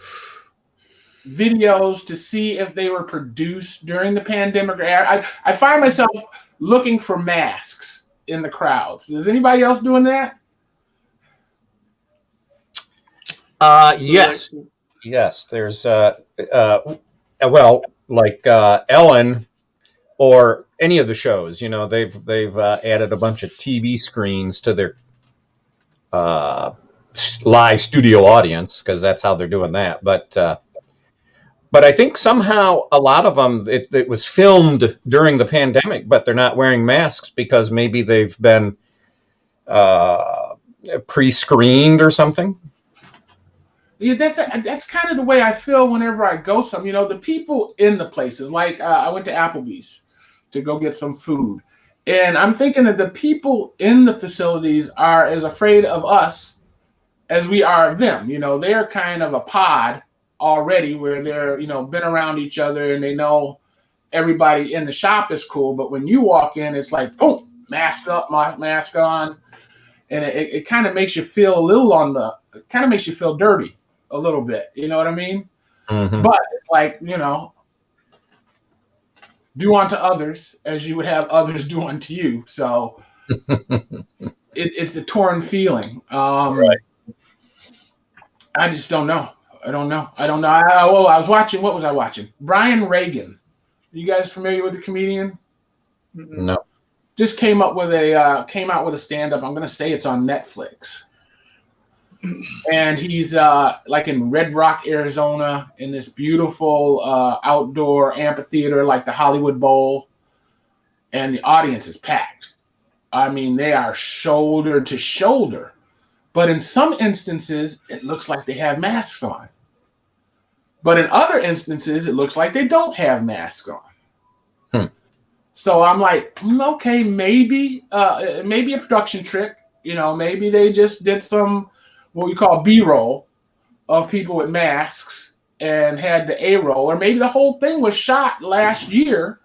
videos to see if they were produced during the pandemic? I find myself looking for masks in the crowds. Is anybody else doing that? Yes. Yes. There's like Ellen or any of the shows. They've added a bunch of TV screens to their live studio audience because that's how they're doing that. But I think somehow a lot of them, it was filmed during the pandemic, but they're not wearing masks because maybe they've been pre-screened or something. Yeah, that's kind of the way I feel whenever I go some. The people in the places, like I went to Applebee's to go get some food. And I'm thinking that the people in the facilities are as afraid of us as we are of them. They're kind of a pod already where they're, been around each other and they know everybody in the shop is cool. But when you walk in, it's like, boom, mask up, mask on. And it kind of makes you feel it kind of makes you feel dirty a little bit. You know what I mean? Mm-hmm. But it's like, do unto others as you would have others do unto you. So it's a torn feeling. Right. I just don't know. I don't know. I was watching. What was I watching? Brian Regan. Are you guys familiar with the comedian? No. Just came out with a stand-up. I'm going to say it's on Netflix. And he's like in Red Rock, Arizona, in this beautiful outdoor amphitheater like the Hollywood Bowl. And the audience is packed. I mean, they are shoulder to shoulder. But in some instances, it looks like they have masks on. But in other instances, it looks like they don't have masks on. So I'm like, okay, maybe a production trick. Maybe they just did some what we call B-roll of people with masks and had the A-roll. Or maybe the whole thing was shot last year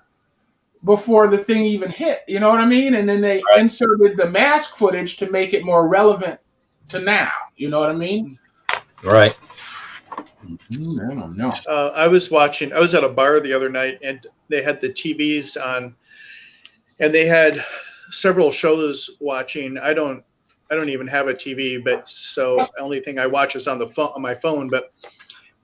before the thing even hit. You know what I mean? And then they inserted the mask footage to make it more relevant to now. You know what I mean? Right. I don't know. I was at a bar the other night and they had the TVs on and they had several shows watching. I don't even have a TV, but so the only thing I watch is on my phone. But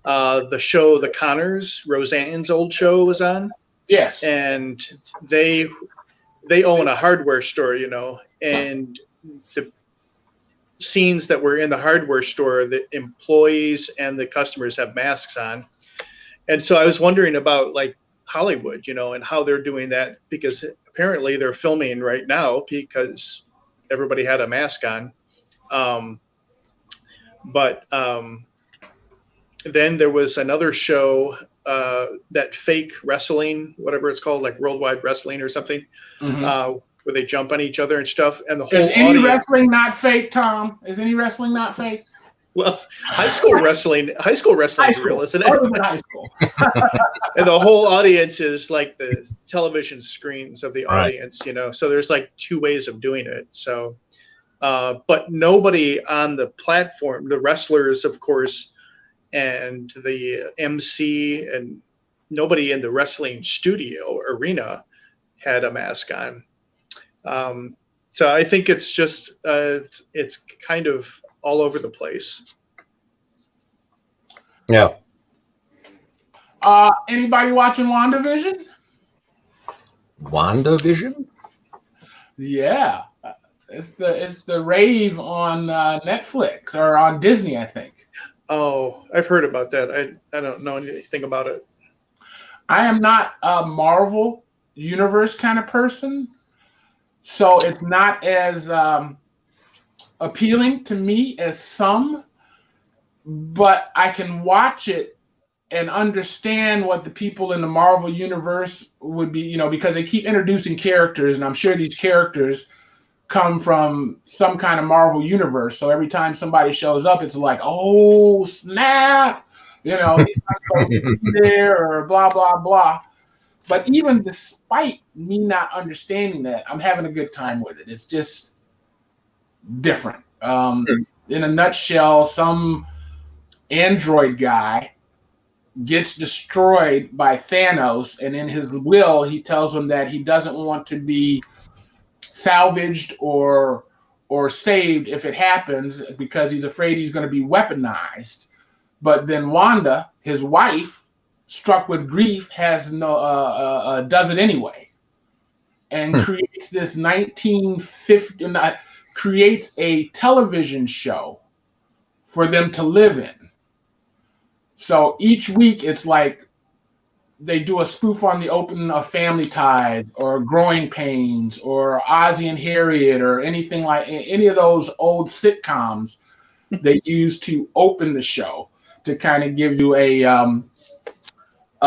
the show The Connors, Roseanne's old show, was on. Yes. And they own a hardware store, and the scenes that were in the hardware store, the employees and the customers have masks on. And so I was wondering about like Hollywood, and how they're doing that, because apparently they're filming right now because everybody had a mask on. But then there was another show, that fake wrestling, whatever it's called, like Worldwide Wrestling or something, where they jump on each other and stuff. And the whole Is any wrestling not fake, Tom? Is any wrestling not fake? Well, high school wrestling is real, isn't it? Other than high school. And the whole audience is like the television screens of the audience, so there's like two ways of doing it. So, but nobody on the platform, the wrestlers, of course, and the MC, and nobody in the wrestling studio arena had a mask on. So I think it's just, it's kind of all over the place. Yeah. Anybody watching WandaVision? WandaVision? Yeah. It's the rave on Netflix or on Disney, I think. Oh, I've heard about that. I don't know anything about it. I am not a Marvel Universe kind of person, so it's not as appealing to me as some, but I can watch it and understand what the people in the Marvel Universe would be, because they keep introducing characters, and I'm sure these characters come from some kind of Marvel Universe. So every time somebody shows up, it's like, oh, snap, he's not supposed to be there, or blah, blah, blah. But even despite me not understanding that, I'm having a good time with it. It's just different. In a nutshell, some android guy gets destroyed by Thanos, and in his will, he tells him that he doesn't want to be salvaged or saved if it happens because he's afraid he's going to be weaponized. But then Wanda, his wife, struck with grief, has no does it anyway, and creates this 1950 creates a television show for them to live in. So each week it's like they do a spoof on the opening of Family Ties or Growing Pains or Ozzie and Harriet or anything like any of those old sitcoms they use to open the show to kind of give you a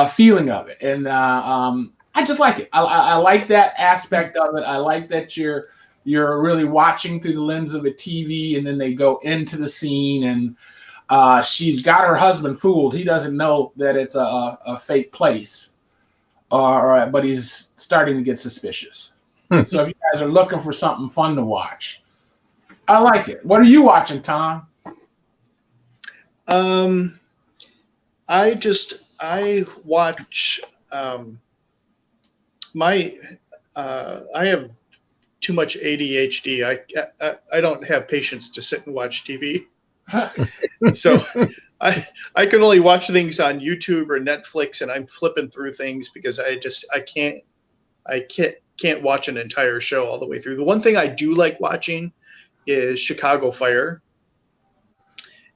feeling of it. And I just like it. I like that aspect of it. I like that you're really watching through the lens of a TV, and then they go into the scene, and she's got her husband fooled. He doesn't know that it's a fake place, but he's starting to get suspicious. So if you guys are looking for something fun to watch, I like it. What are you watching, Tom? I watch I have too much ADHD. I don't have patience to sit and watch TV. So I can only watch things on YouTube or Netflix, and I'm flipping through things because I can't watch an entire show all the way through. The one thing I do like watching is Chicago Fire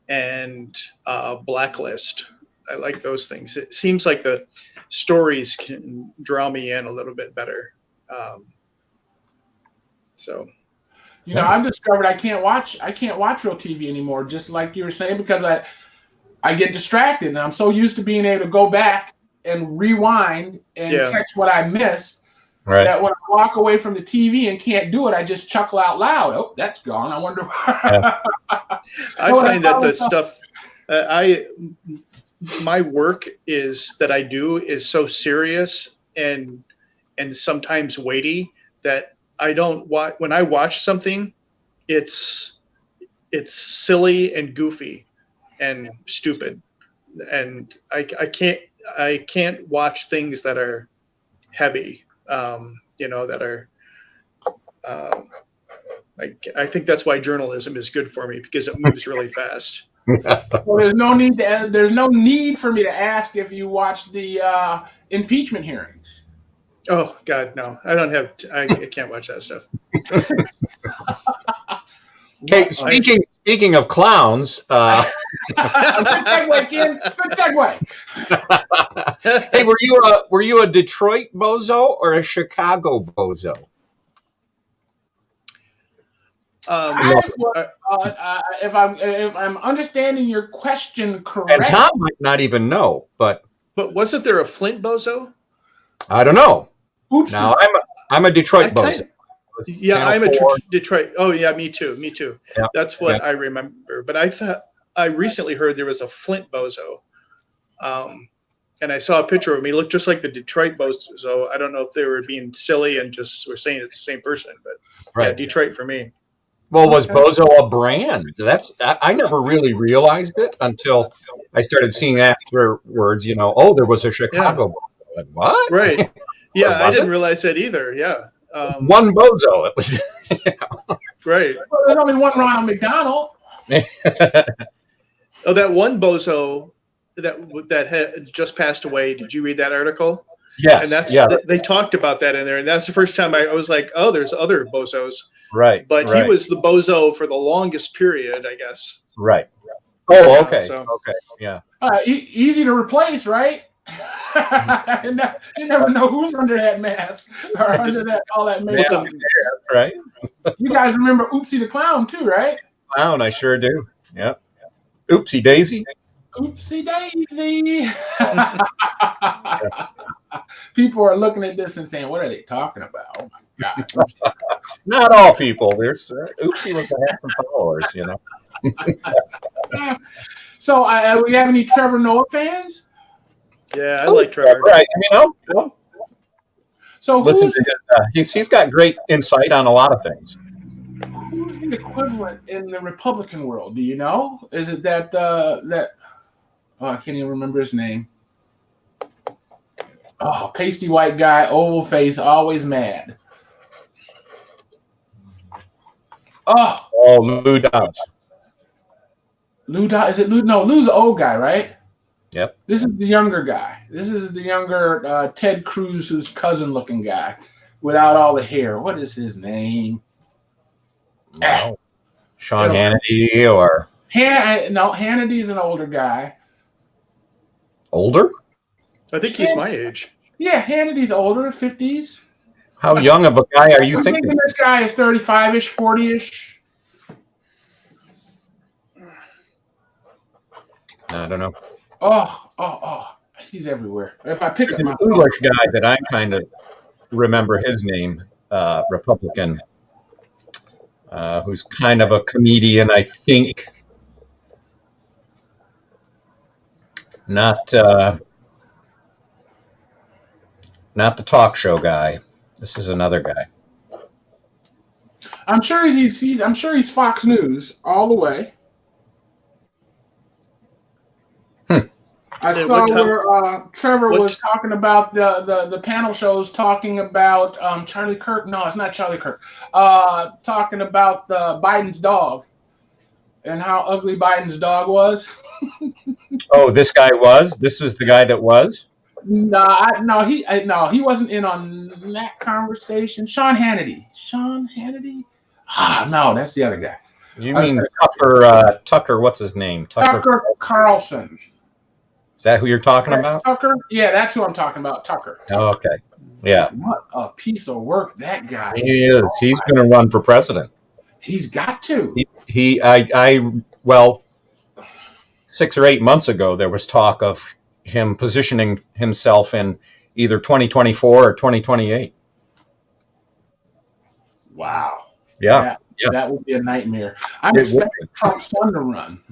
and Blacklist. I like those things. It seems like the stories can draw me in a little bit better. I've discovered I can't watch real TV anymore, just like you were saying, because I get distracted, and I'm so used to being able to go back and rewind and catch what I missed. Right. That when I walk away from the TV and can't do it, I just chuckle out loud. Oh, that's gone. I wonder why. I find that the stuff my work that I do is so serious and sometimes weighty that I don't watch. When I watch something, it's silly and goofy and stupid, and I can't watch things that are heavy. That are. I think that's why journalism is good for me, because it moves really fast. Well, there's no need for me to ask if you watched the impeachment hearings. Oh God, no! I can't watch that stuff. Hey, speaking of clowns, good segue, Ken. Good segue. Hey, were you a Detroit bozo or a Chicago bozo? If I'm understanding your question correctly, and Tom might not even know, but wasn't there a Flint bozo? I don't know. Oops. Now I'm a Detroit bozo. I'm a Detroit. Oh yeah, me too. Yeah. That's what I remember. But I recently heard there was a Flint bozo, and I saw a picture of him. He looked just like the Detroit bozo. I don't know if they were being silly and just were saying it's the same person, but yeah, Detroit for me. Well, was bozo a brand? I never really realized it until I started seeing afterwards. There was a Chicago. Yeah. What? Right. Yeah, I didn't realize that either. Yeah. One bozo. It was. Right. Well, there's only one Ronald McDonald. Oh, that one bozo that had just passed away. Did you read that article? Yes. And they talked about that in there, and that's the first time I was like, oh, there's other bozos. Right. But he was the bozo for the longest period, I guess. Right. Oh, okay. Okay. Yeah. Easy to replace, right? You never know who's under that mask or under all that makeup. Right. You guys remember Oopsie the Clown too, right? Clown, I sure do. Yeah. Oopsie Daisy. Oopsie Daisy. People are looking at this and saying, "What are they talking about?" Oh my God. Not all people. There's Oopsie was the half followers, So, we have any Trevor Noah fans? Yeah, I like Trevor. Right. So listen to his, he's got great insight on a lot of things. Who's the equivalent in the Republican world? Do you know? Is it that that? Oh, I can't even remember his name. Oh, pasty white guy, oval face, always mad. Oh, Lou Dobbs. Lou. Is it Lou? No, Lou's the old guy, right? Yep. This is the younger guy. This is the younger Ted Cruz's cousin-looking guy, without all the hair. What is his name? Wow. Sean Hannity or No, Hannity's an older guy. older? I think he's my age. Yeah, Hannity's older, 50s. How young of a guy are you I'm thinking? thinking this guy is 35-ish, 40-ish. I don't know. Oh, he's everywhere. If I pick up An my English guy that I'm trying to remember his name, Republican, who's kind of a comedian, I think. Not the talk show guy. This is another guy. I'm sure he's Fox News all the way. I saw where Trevor was talking about the panel shows talking about Charlie Kirk. No, it's not Charlie Kirk. Talking about Biden's dog and how ugly Biden's dog was. Oh, this guy was? This was the guy that was? No, he wasn't in on that conversation. Sean Hannity. No, that's the other guy. You mean Tucker, what's his name? Tucker Carlson. Is that who you're talking about? Tucker? Yeah, that's who I'm talking about, Tucker. Oh, okay. Yeah. What a piece of work that guy He is. He's going to run for president. He's got to. Well, 6 or 8 months ago, there was talk of him positioning himself in either 2024 or 2028. Wow. Yeah. That would be a nightmare. I'm expecting Trump's son to run.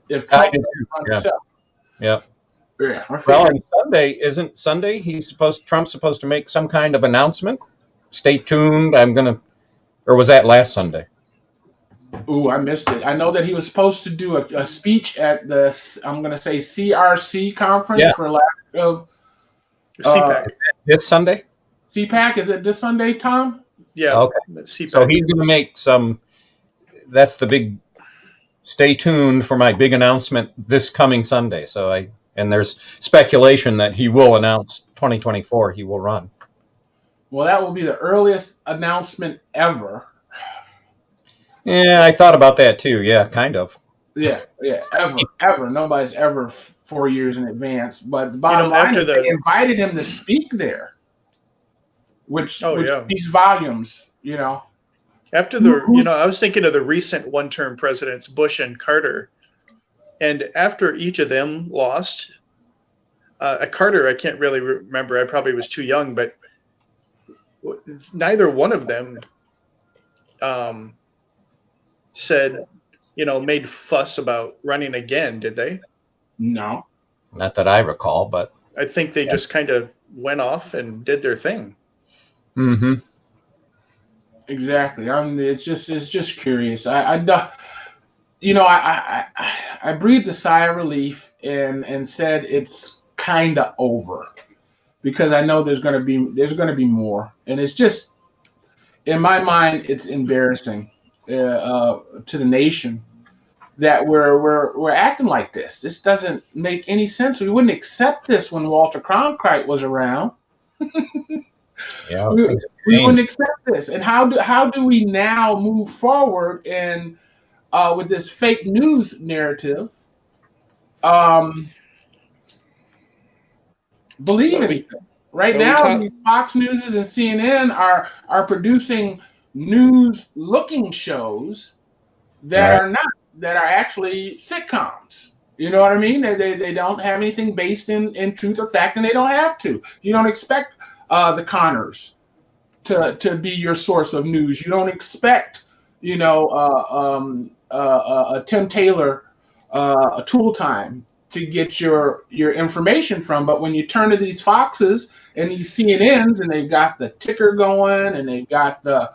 If Trump doesn't run himself. Yeah. Yeah. Well, on Sunday, Trump's supposed to make some kind of announcement. Stay tuned. Or was that last Sunday? Ooh, I missed it. I know that he was supposed to do a speech at the, I'm going to say CRC conference for lack of CPAC. This Sunday? CPAC, is it this Sunday, Tom? Yeah. Okay. CPAC. So he's going to make that's the big, stay tuned for my big announcement this coming Sunday. And there's speculation that he will announce 2024, he will run. Well, that will be the earliest announcement ever. Yeah, I thought about that too. Yeah, kind of. Yeah, ever. Nobody's ever 4 years in advance. But the bottom line is they invited him to speak there, which speaks volumes, After I was thinking of the recent one-term presidents, Bush and Carter. And after each of them lost, Carter, I can't really remember. I probably was too young, but neither one of them said, made fuss about running again, did they? No. Not that I recall, but I think they just kind of went off and did their thing. Mm-hmm. Exactly. It's just curious. I breathed a sigh of relief and said it's kind of over, because I know there's going to be more, and it's just, in my mind, it's embarrassing to the nation that we're acting like this. This doesn't make any sense. We wouldn't accept this when Walter Cronkite was around. Yeah, we wouldn't accept this. And how do we now move forward and with this fake news narrative? Believe anything. Right now, these Fox Newses and CNN are producing news-looking shows that are actually sitcoms. You know what I mean? They don't have anything based in truth or fact, and they don't have to. You don't expect the Connors to be your source of news. You don't expect, Tim Taylor, a Tool Time to get your information from. But when you turn to these Foxes and these CNNs, and they've got the ticker going, and they've got the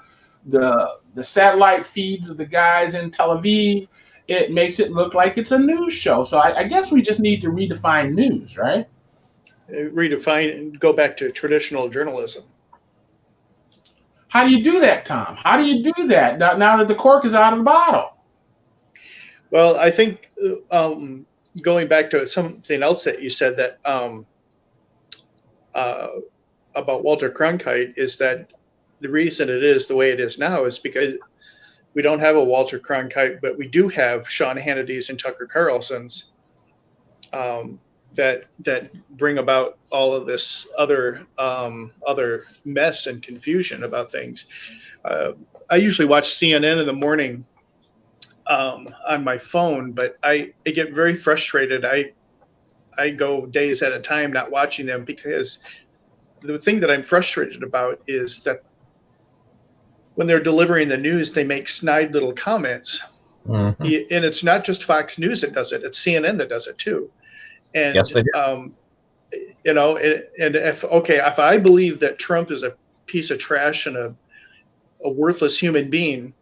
the satellite feeds of the guys in Tel Aviv, it makes it look like it's a news show. So I guess we just need to redefine news, right? Redefine and go back to traditional journalism. How do you do that, Tom? How do you do that now that the cork is out of the bottle? Well, I think going back to something else that you said that about Walter Cronkite is that the reason it is the way it is now is because we don't have a Walter Cronkite, but we do have Sean Hannity's and Tucker Carlson's that bring about all of this other mess and confusion about things. I usually watch CNN in the morning on my phone, but I get very frustrated. I go days at a time not watching them because the thing that I'm frustrated about is that when they're delivering the news, they make snide little comments. Mm-hmm. And it's not just Fox News that does it. It's CNN that does it too. And, yes, they do. And if I believe that Trump is a piece of trash and a worthless human being,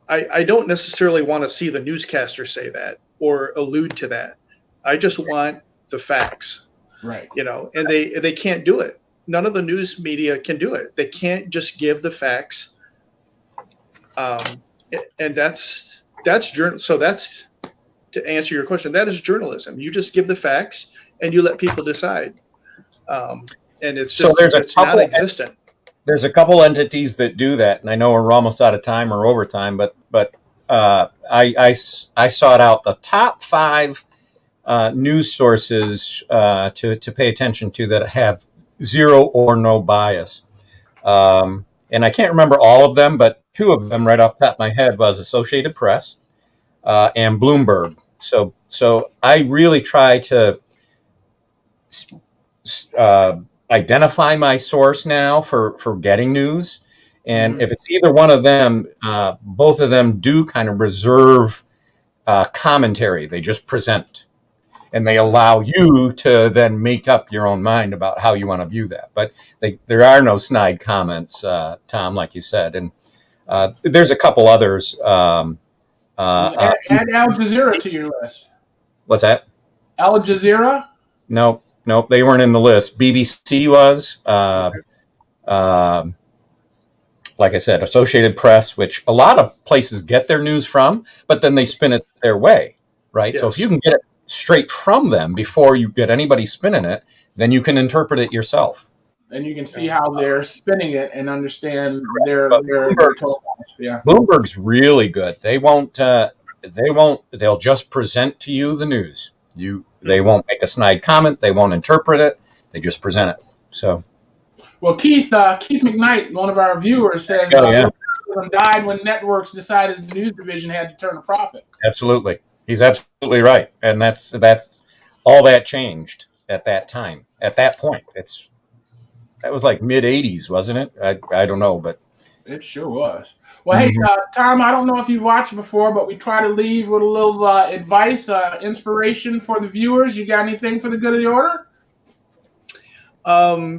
I don't necessarily want to see the newscaster say that or allude to that. I just want the facts, right? And they can't do it. None of the news media can do it. They can't just give the facts. And that's journal. So that's, to answer your question, that is journalism. You just give the facts and you let people decide. And it's just, it's non-existent. There's a couple entities that do that, and I know we're almost out of time or over time, but I sought out the top 5 news sources to pay attention to that have zero or no bias. And I can't remember all of them, but 2 of them right off the top of my head was Associated Press and Bloomberg. So I really try to identify my source now for getting news. And if it's either one of them, both of them do kind of reserve commentary. They just present, and they allow you to then make up your own mind about how you want to view that. But there are no snide comments, Tom, like you said. And there's a couple others. Add Al Jazeera to your list. What's that? Al Jazeera? Nope, they weren't in the list. BBC was. Like I said, Associated Press, which a lot of places get their news from, but then they spin it their way, right? Yes. So if you can get it straight from them before you get anybody spinning it, then you can interpret it yourself. And you can see how they're spinning it and understand their yeah. Bloomberg's really good. They'll just present to you the news. They won't make a snide comment. They won't interpret it. They just present it. So. Well, Keith McKnight, one of our viewers, says died when networks decided the news division had to turn a profit. Absolutely. He's absolutely right. And that's all that changed at that time, at that point. That was like mid-'80s, wasn't it? I don't know, but it sure was. Well, hey, Tom, I don't know if you've watched before, but we try to leave with a little advice, inspiration for the viewers. You got anything for the good of the order?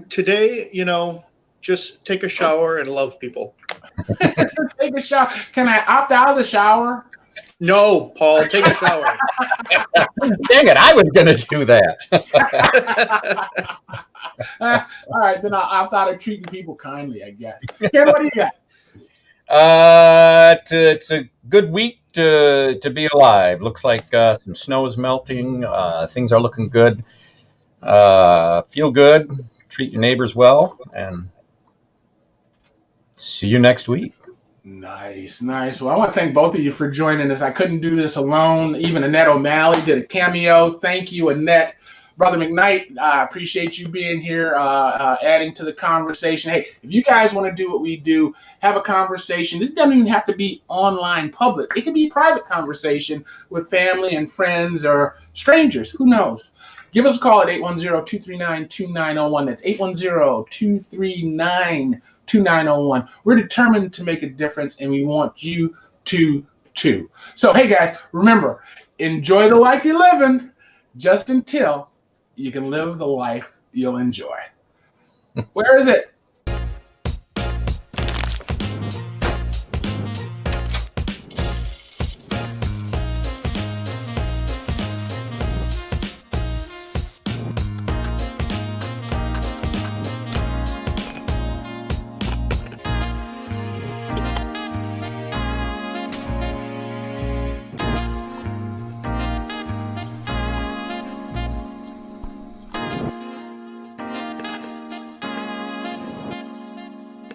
Today, just take a shower and love people. Take a shower. Can I opt out of the shower? No, Paul, take a shower. Dang it, I was going to do that. All right, then I'll opt out of treating people kindly, I guess. Ken, what do you got? It's a good week to be alive. Looks like some snow is melting. Things are looking good. Feel good, treat your neighbors well, and see you next week. Nice. Well, I want to thank both of you for joining us. I couldn't do this alone. Even Annette O'Malley did a cameo. Thank you, Annette. Brother McKnight, I appreciate you being here, adding to the conversation. Hey, if you guys want to do what we do, have a conversation. It doesn't even have to be online public. It can be a private conversation with family and friends or strangers. Who knows? Give us a call at 810-239-2901. That's 810-239-2901. We're determined to make a difference, and we want you to too. So, hey, guys, remember, enjoy the life you're living just until you can live the life you'll enjoy. Where is it?